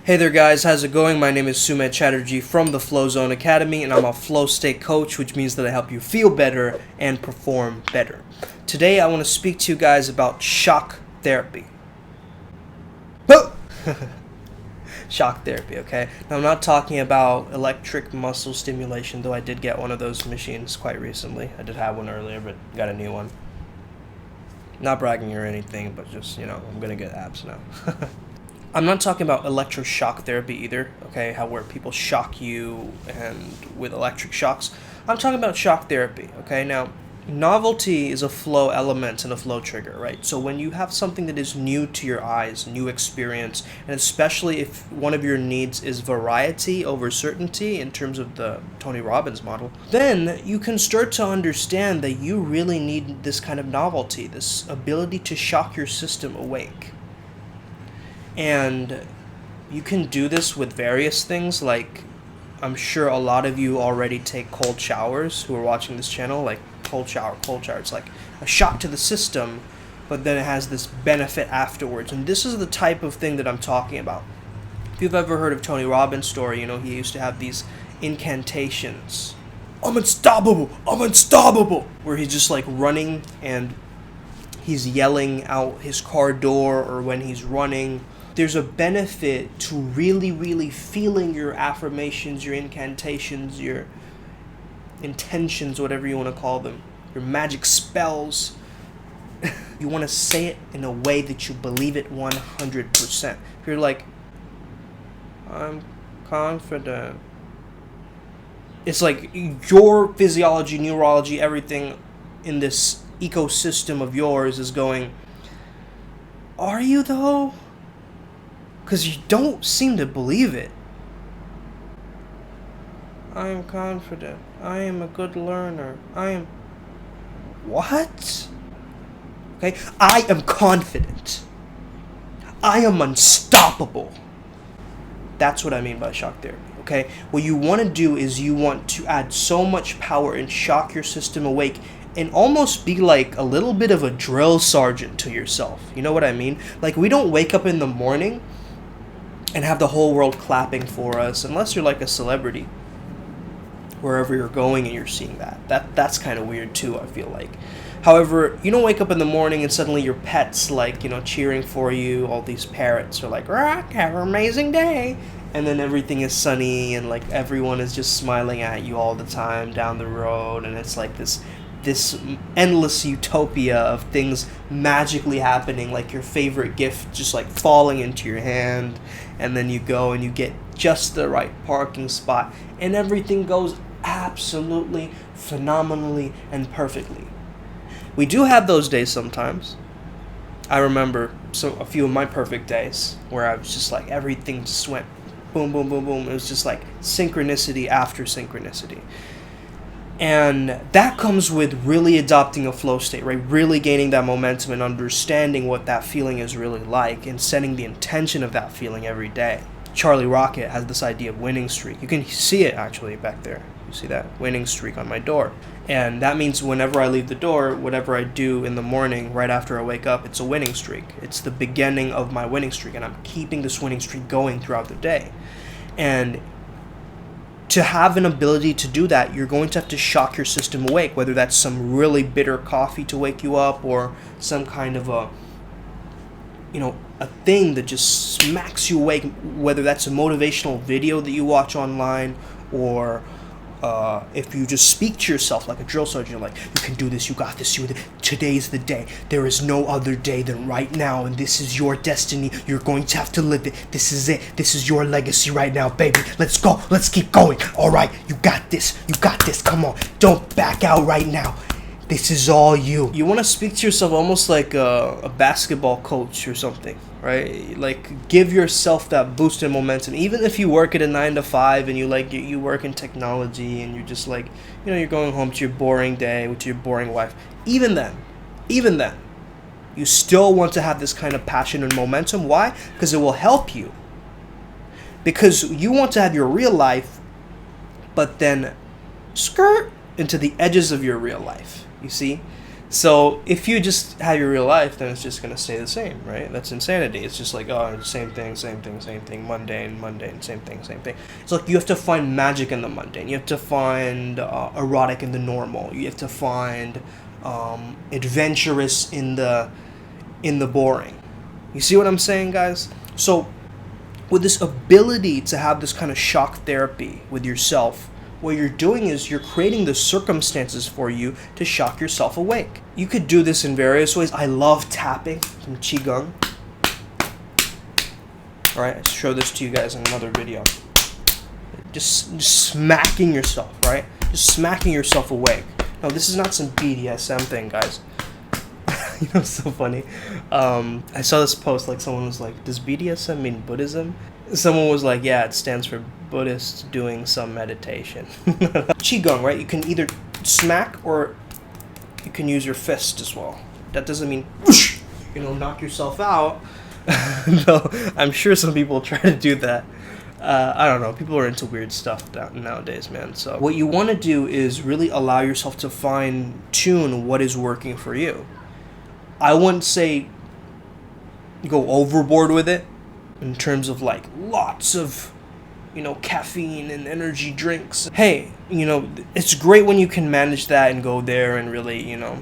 Hey there guys, how's it going? My name is Sumit Chatterjee from the Flow Zone Academy, and I'm a flow state coach, which means that I help you feel better and perform better. Today I want to speak to you guys about shock therapy. Shock therapy, okay? Now I'm not talking about electric muscle stimulation, though I did get one of those machines quite recently. I did have one earlier, but got a new one. Not bragging or anything, but just, I'm gonna get abs now. I'm not talking about electroshock therapy either, okay, where people shock you and with electric shocks. I'm talking about shock therapy, okay? Now, novelty is a flow element and a flow trigger, right? So when you have something that is new to your eyes, new experience, and especially if one of your needs is variety over certainty in terms of the Tony Robbins model, then you can start to understand that you really need this kind of novelty, this ability to shock your system awake. And you can do this with various things, like I'm sure a lot of you already take cold showers who are watching this channel, like cold shower. It's like a shock to the system, but then it has this benefit afterwards. And this is the type of thing that I'm talking about. If you've ever heard of Tony Robbins' story, he used to have these incantations. I'm unstoppable, where he's just like running and he's yelling out his car door, or when he's running. There's a benefit to really, really feeling your affirmations, your incantations, your intentions, whatever you want to call them, your magic spells. You want to say it in a way that you believe it 100%. If you're like, I'm confident. It's like your physiology, neurology, everything in this ecosystem of yours is going, are you though? Because you don't seem to believe it. I am confident. I am a good learner. I am... What? Okay, I am confident. I am unstoppable. That's what I mean by shock therapy, okay? What you want to do is you want to add so much power and shock your system awake and almost be like a little bit of a drill sergeant to yourself. You know what I mean? Like, we don't wake up in the morning and have the whole world clapping for us, unless you're like a celebrity, wherever you're going and you're seeing that's kind of weird too, I feel like. However, you don't wake up in the morning and suddenly your pet's like, cheering for you. All these parrots are like, rock, have an amazing day, and then everything is sunny and like everyone is just smiling at you all the time down the road, and it's like this endless utopia of things magically happening, like your favorite gift just like falling into your hand, and then you go and you get just the right parking spot and everything goes absolutely phenomenally and perfectly. We do have those days sometimes. I remember a few of my perfect days where I was just like, everything just went boom, boom, boom, boom. It was just like synchronicity after synchronicity. And that comes with really adopting a flow state, right? Really gaining that momentum and understanding what that feeling is really like and setting the intention of that feeling every day. Charlie Rocket has this idea of winning streak. You can see it actually back there. You see that winning streak on my door. And that means whenever I leave the door, whatever I do in the morning, right after I wake up, it's a winning streak. It's the beginning of my winning streak, and I'm keeping this winning streak going throughout the day. And to have an ability to do that, you're going to have to shock your system awake, whether that's some really bitter coffee to wake you up, or some kind of a thing that just smacks you awake, whether that's a motivational video that you watch online, or if you just speak to yourself like a drill sergeant, like, you can do this, you got this, today's the day, there is no other day than right now, and this is your destiny, you're going to have to live it, this is it, this is your legacy right now, baby, let's go, let's keep going, alright, you got this, come on, don't back out right now, this is all you. You want to speak to yourself almost like a basketball coach or something, right? Like, give yourself that boost in momentum. Even if you work at a 9 to 5 and you work in technology and you're just like, you're going home to your boring day with your boring wife. Even then, you still want to have this kind of passion and momentum. Why? Because it will help you. Because you want to have your real life, but then skirt into the edges of your real life. You see? So if you just have your real life, then it's just gonna stay the same, right? That's insanity. It's just like, oh, same thing, mundane, same thing. It's like you have to find magic in the mundane. You have to find erotic in the normal. You have to find adventurous in the boring. You see what I'm saying, guys? So with this ability to have this kind of shock therapy with yourself, what you're doing is you're creating the circumstances for you to shock yourself awake. You could do this in various ways. I love tapping from Qigong. Alright, I'll show this to you guys in another video. Just smacking yourself, right? Just smacking yourself awake. No, this is not some BDSM thing, guys. You know, it's so funny. I saw this post, like someone was like, does BDSM mean Buddhism? Someone was like, yeah, it stands for Buddhists doing some meditation. Qigong, right? You can either smack or you can use your fist as well. That doesn't mean, whoosh, you know, knock yourself out. No, I'm sure some people try to do that. I don't know. People are into weird stuff nowadays, man. So what you want to do is really allow yourself to fine tune what is working for you. I wouldn't say go overboard with it in terms of like lots of, you know, caffeine and energy drinks. Hey, you know, it's great when you can manage that and go there and really, you know,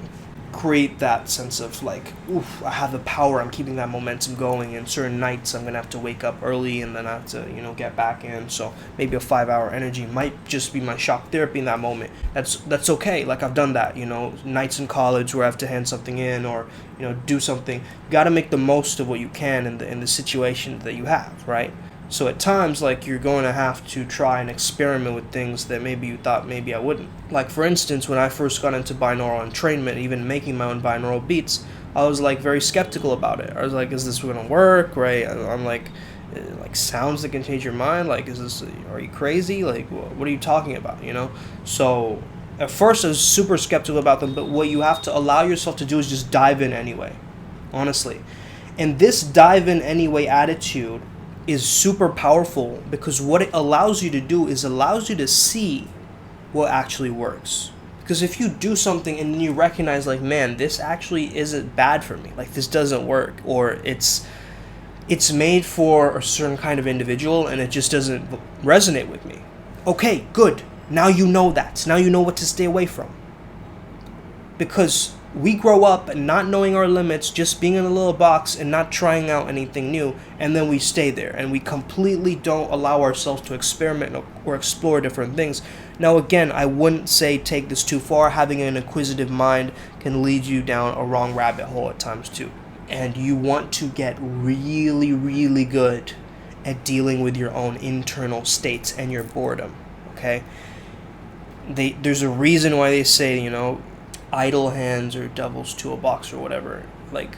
create that sense of like, oof, I have the power, I'm keeping that momentum going, and certain nights I'm gonna have to wake up early and then I have to, you know, get back in. So maybe a 5-hour energy might just be my shock therapy in that moment. That's okay. Like I've done that, you know, nights in college where I have to hand something in or, you know, do something. You gotta make the most of what you can in the situation that you have, right? So at times, like, you're going to have to try and experiment with things that maybe you thought maybe I wouldn't. Like, for instance, when I first got into binaural entrainment, even making my own binaural beats, I was, like, very skeptical about it. I was like, is this going to work, right? I'm like sounds that can change your mind? Like, are you crazy? Like, what are you talking about, you know? So at first, I was super skeptical about them, but what you have to allow yourself to do is just dive in anyway, honestly. And this dive in anyway attitude is super powerful because what it allows you to do is allows you to see what actually works. Because if you do something and then you recognize like, man, this actually isn't bad for me, like this doesn't work, or it's made for a certain kind of individual and it just doesn't resonate with me. Okay, good. Now you know that. Now you know what to stay away from. Because we grow up not knowing our limits, just being in a little box and not trying out anything new, and then we stay there and we completely don't allow ourselves to experiment or explore different things. Now again, I wouldn't say take this too far. Having an inquisitive mind can lead you down a wrong rabbit hole at times too. And you want to get really, really good at dealing with your own internal states and your boredom, okay? There's a reason why they say, you know, idle hands are devil's toolbox or whatever. Like,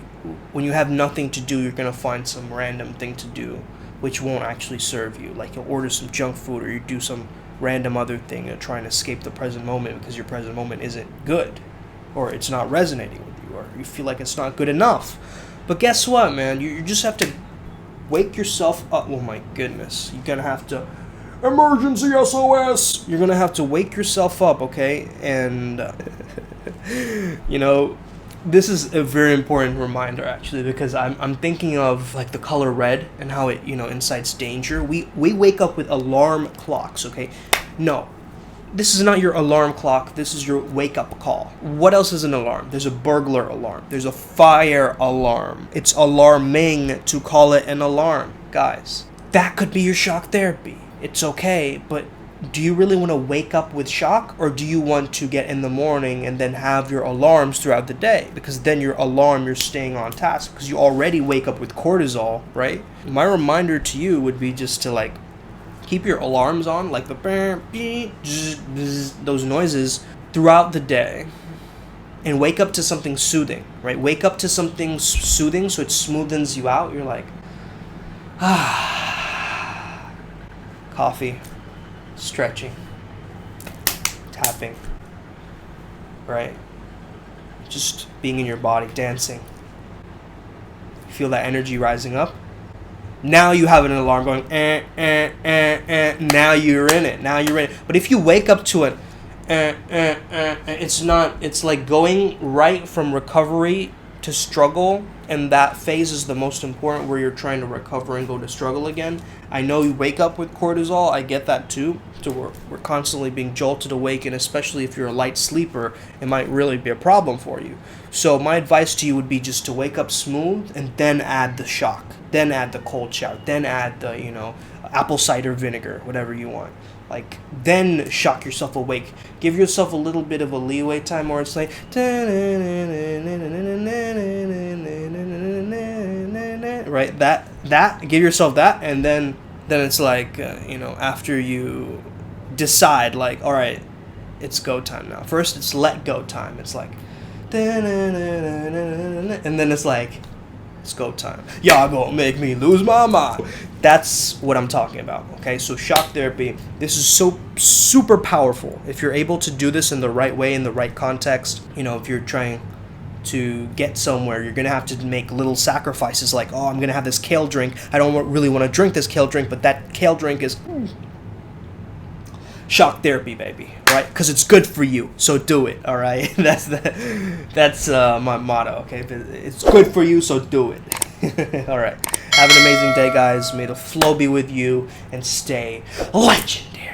when you have nothing to do, you're going to find some random thing to do which won't actually serve you. Like, you'll order some junk food or you do some random other thing to try and escape the present moment because your present moment isn't good, or it's not resonating with you, or you feel like it's not good enough. But guess what, man? You just have to wake yourself up. Oh my goodness. You're going to have to... Emergency SOS! You're going to have to wake yourself up, okay? And... you know, this is a very important reminder actually, because I'm thinking of like the color red and how it, you know, incites danger. We wake up with alarm clocks, okay? No, this is not your alarm clock. This is your wake up call. What else is an alarm? There's a burglar alarm. There's a fire alarm. It's alarming to call it an alarm, guys. That could be your shock therapy. It's okay, but do you really want to wake up with shock, or do you want to get in the morning and then have your alarms throughout the day? Because then your alarm, you're staying on task because you already wake up with cortisol, right? My reminder to you would be just to like keep your alarms on, like the those noises throughout the day, and wake up to something soothing, right? Wake up to something soothing so it smoothens you out. You're like, coffee, stretching, tapping, right? Just being in your body, dancing. Feel that energy rising up. Now you have an alarm going, Now you're in it. Now you're in it. But if you wake up to it It's not. It's like going right from recovery to struggle, and that phase is the most important, where you're trying to recover and go to struggle again. I know you wake up with cortisol. I get that too. So we're constantly being jolted awake, and especially if you're a light sleeper, it might really be a problem for you. So my advice to you would be just to wake up smooth, and then add the shock, then add the cold shower, then add the apple cider vinegar, whatever you want. Like, then shock yourself awake. Give yourself a little bit of a leeway time, or it's like, right? That give yourself that, and then it's like, after you decide, like, all right, it's go time now. First, it's let go time. It's like, and then it's like, it's go time. Y'all gonna make me lose my mind. That's what I'm talking about, okay? So shock therapy, this is so super powerful. If you're able to do this in the right way, in the right context, if you're trying to get somewhere, you're going to have to make little sacrifices, like, oh, I'm going to have this kale drink. I don't really want to drink this kale drink, but that kale drink is shock therapy, baby, right? Because it's good for you, so do it, all right? That's my motto, okay? It's good for you, so do it. All right. Have an amazing day, guys. May the flow be with you, and stay legendary.